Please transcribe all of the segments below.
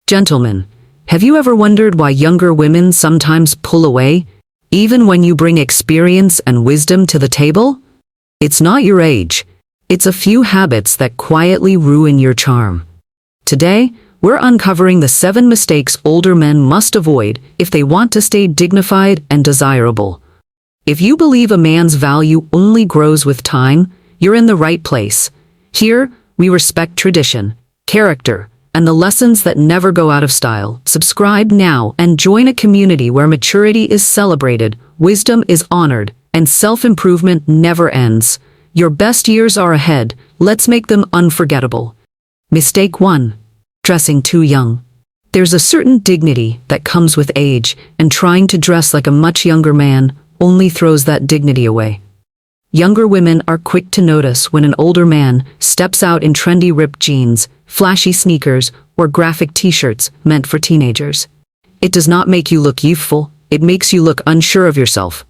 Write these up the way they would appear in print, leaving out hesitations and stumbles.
Gentlemen, have you ever wondered why younger women sometimes pull away, even when you bring experience and wisdom to the table? It's not your age. It's a few habits that quietly ruin your charm. Today, we're uncovering the 7 mistakes older men must avoid if they want to stay dignified and desirable. If you believe a man's value only grows with time, you're in the right place. Here, we respect tradition, character, and the lessons that never go out of style. Subscribe now and join a community where maturity is celebrated, wisdom is honored, and self-improvement never ends. Your best years are ahead. Let's make them unforgettable. Mistake 1. Dressing too young. There's a certain dignity that comes with age, and trying to dress like a much younger man only throws that dignity away. Younger women are quick to notice when an older man steps out in trendy ripped jeans, flashy sneakers, or graphic t-shirts meant for teenagers. It does not make you look youthful, it makes you look unsure of yourself.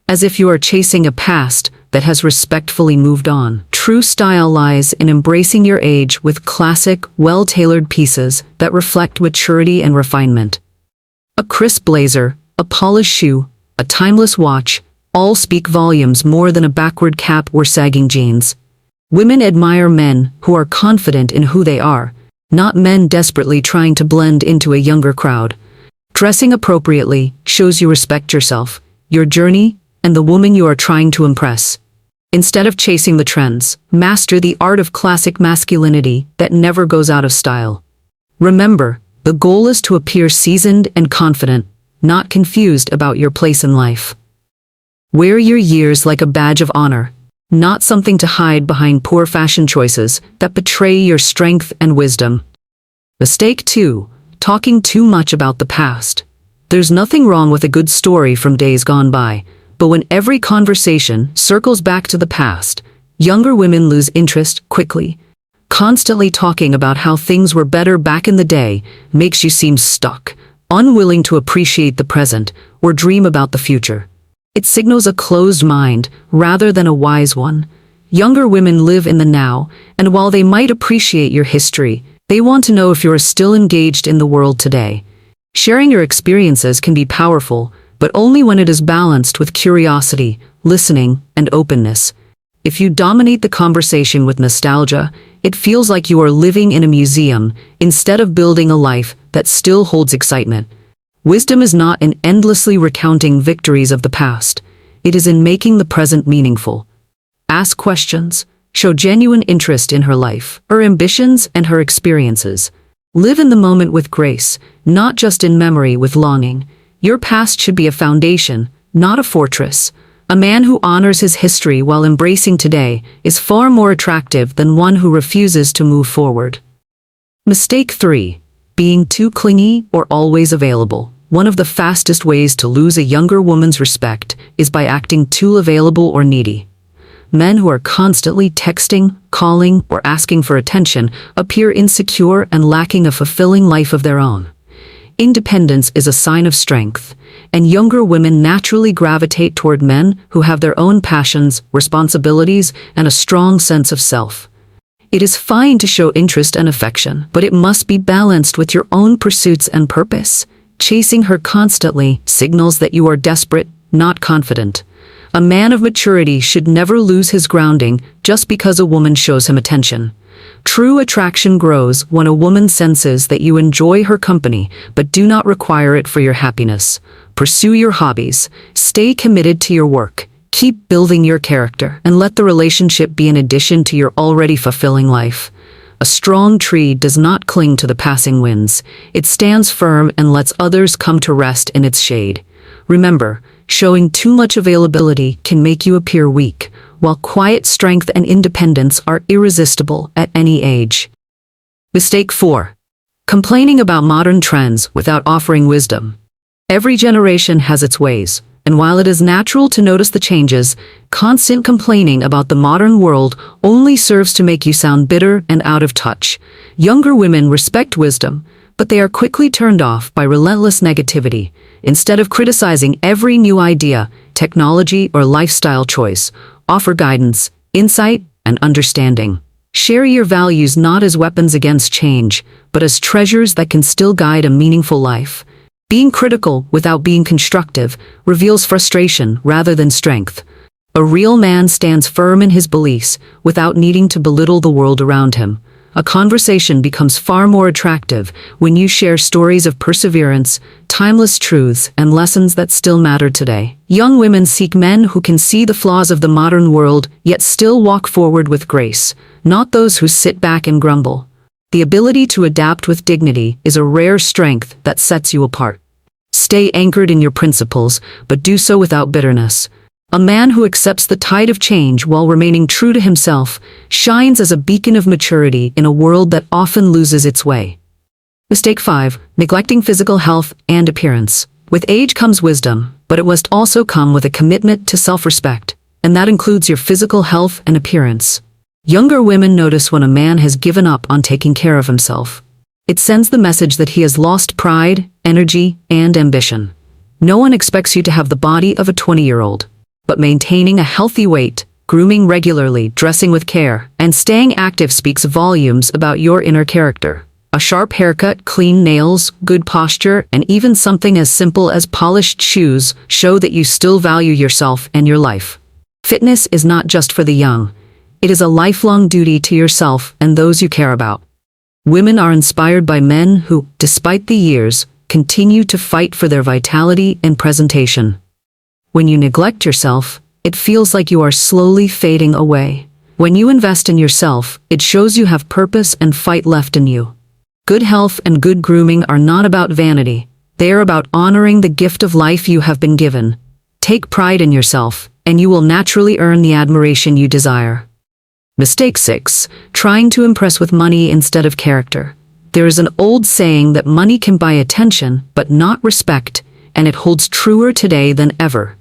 As if you are chasing a past that has respectfully moved on. True style lies in embracing your age with classic, well-tailored pieces that reflect maturity and refinement. A crisp blazer, a polished shoe, a timeless watch, all speak volumes more than a backward cap or sagging jeans. Women admire men who are confident in who they are, not men desperately trying to blend into a younger crowd. Dressing appropriately shows you respect yourself, your journey, and the woman you are trying to impress. Instead of chasing the trends, master the art of classic masculinity that never goes out of style. Remember, the goal is to appear seasoned and confident, not confused about your place in life. Wear your years like a badge of honor, not something to hide behind poor fashion choices that betray your strength and wisdom. Mistake 2. Talking too much about the past. There's nothing wrong with a good story from days gone by, but when every conversation circles back to the past, younger women lose interest quickly. Constantly talking about how things were better back in the day makes you seem stuck, unwilling to appreciate the present or dream about the future. It signals a closed mind rather than a wise one. Younger women live in the now, and while they might appreciate your history, they want to know if you are still engaged in the world today. Sharing your experiences can be powerful, but only when it is balanced with curiosity, listening, and openness. If you dominate the conversation with nostalgia, it feels like you are living in a museum instead of building a life that still holds excitement. Wisdom is not in endlessly recounting victories of the past. It is in making the present meaningful. Ask questions, show genuine interest in her life, her ambitions, and her experiences. Live in the moment with grace, not just in memory with longing. Your past should be a foundation, not a fortress. A man who honors his history while embracing today is far more attractive than one who refuses to move forward. Mistake 3. Being too clingy or always available. One of the fastest ways to lose a younger woman's respect is by acting too available or needy. Men who are constantly texting, calling, or asking for attention appear insecure and lacking a fulfilling life of their own. Independence is a sign of strength, and younger women naturally gravitate toward men who have their own passions, responsibilities, and a strong sense of self. It is fine to show interest and affection, but it must be balanced with your own pursuits and purpose. Chasing her constantly signals that you are desperate, not confident. A man of maturity should never lose his grounding just because a woman shows him attention. True attraction grows when a woman senses that you enjoy her company but do not require it for your happiness. Pursue your hobbies, stay committed to your work, keep building your character, and let the relationship be an addition to your already fulfilling life. A strong tree does not cling to the passing winds. It stands firm and lets others come to rest in its shade. Remember, showing too much availability can make you appear weak, while quiet strength and independence are irresistible at any age. Mistake 4. Complaining about modern trends without offering wisdom. Every generation has its ways, and while it is natural to notice the changes, constant complaining about the modern world only serves to make you sound bitter and out of touch. Younger women respect wisdom, but they are quickly turned off by relentless negativity. Instead of criticizing every new idea, technology, or lifestyle choice, offer guidance, insight, and understanding. Share your values not as weapons against change, but as treasures that can still guide a meaningful life. Being critical without being constructive reveals frustration rather than strength. A real man stands firm in his beliefs without needing to belittle the world around him. A conversation becomes far more attractive when you share stories of perseverance, timeless truths, and lessons that still matter today. Young women seek men who can see the flaws of the modern world yet still walk forward with grace, not those who sit back and grumble. The ability to adapt with dignity is a rare strength that sets you apart. Stay anchored in your principles, but do so without bitterness. A man who accepts the tide of change while remaining true to himself shines as a beacon of maturity in a world that often loses its way. Mistake 5. Neglecting physical health and appearance. With age comes wisdom, but it must also come with a commitment to self-respect, and that includes your physical health and appearance. Younger women notice when a man has given up on taking care of himself. It sends the message that he has lost pride, energy, and ambition. No one expects you to have the body of a 20-year-old. But maintaining a healthy weight, grooming regularly, dressing with care, and staying active speaks volumes about your inner character. A sharp haircut, clean nails, good posture, and even something as simple as polished shoes show that you still value yourself and your life. Fitness is not just for the young. It is a lifelong duty to yourself and those you care about. Women are inspired by men who, despite the years, continue to fight for their vitality and presentation. When you neglect yourself, it feels like you are slowly fading away. When you invest in yourself, it shows you have purpose and fight left in you. Good health and good grooming are not about vanity. They are about honoring the gift of life you have been given. Take pride in yourself, and you will naturally earn the admiration you desire. Mistake 6. Trying to impress with money instead of character. There is an old saying that money can buy attention, but not respect, and it holds truer today than ever.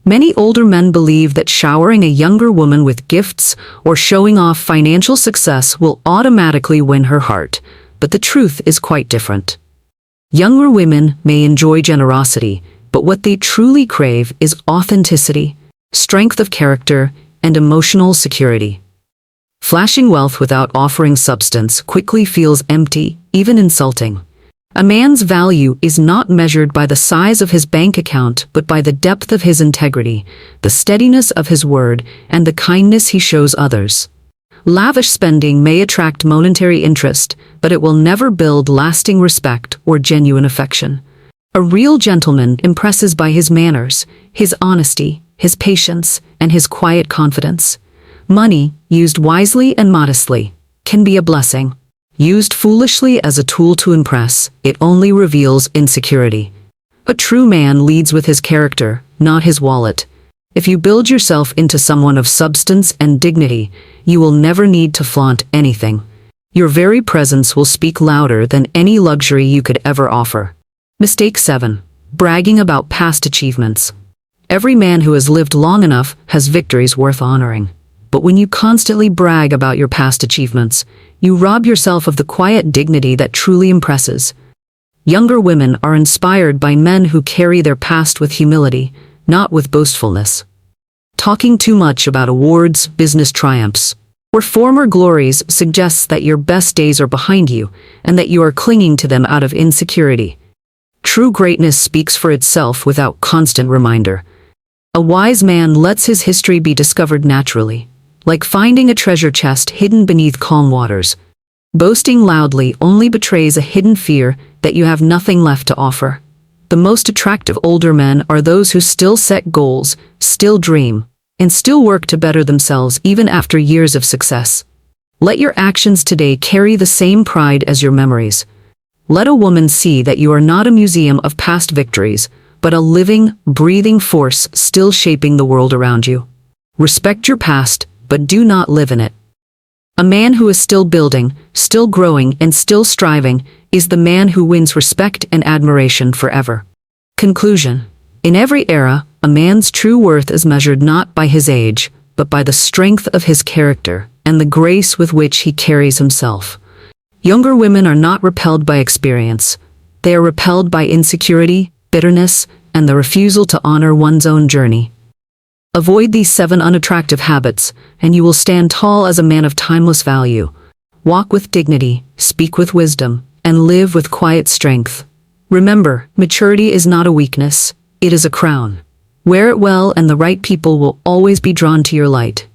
Many older men believe that showering a younger woman with gifts or showing off financial success will automatically win her heart, but the truth is quite different. Younger women may enjoy generosity, but what they truly crave is authenticity, strength of character, and emotional security. Flashing wealth without offering substance quickly feels empty, even insulting. A man's value is not measured by the size of his bank account, but by the depth of his integrity, the steadiness of his word, and the kindness he shows others. Lavish spending may attract momentary interest, but it will never build lasting respect or genuine affection. A real gentleman impresses by his manners, his honesty, his patience, and his quiet confidence. Money, used wisely and modestly, can be a blessing. Used foolishly as a tool to impress, it only reveals insecurity. A true man leads with his character, not his wallet. If you build yourself into someone of substance and dignity, you will never need to flaunt anything. Your very presence will speak louder than any luxury you could ever offer. Mistake 7. Bragging about past achievements. Every man who has lived long enough has victories worth honoring. But when you constantly brag about your past achievements, you rob yourself of the quiet dignity that truly impresses. Younger women are inspired by men who carry their past with humility, not with boastfulness. Talking too much about awards, business triumphs, or former glories suggests that your best days are behind you and that you are clinging to them out of insecurity. True greatness speaks for itself without constant reminder. A wise man lets his history be discovered naturally, like finding a treasure chest hidden beneath calm waters. Boasting loudly only betrays a hidden fear that you have nothing left to offer. The most attractive older men are those who still set goals, still dream, and still work to better themselves even after years of success. Let your actions today carry the same pride as your memories. Let a woman see that you are not a museum of past victories, but a living, breathing force still shaping the world around you. Respect your past, but do not live in it. A man who is still building, still growing, and still striving is the man who wins respect and admiration forever. Conclusion. In every era, a man's true worth is measured not by his age, but by the strength of his character and the grace with which he carries himself. Younger women are not repelled by experience. They are repelled by insecurity, bitterness, and the refusal to honor one's own journey. Avoid these 7 unattractive habits, and you will stand tall as a man of timeless value. Walk with dignity, speak with wisdom, and live with quiet strength. Remember, maturity is not a weakness, it is a crown. Wear it well and the right people will always be drawn to your light.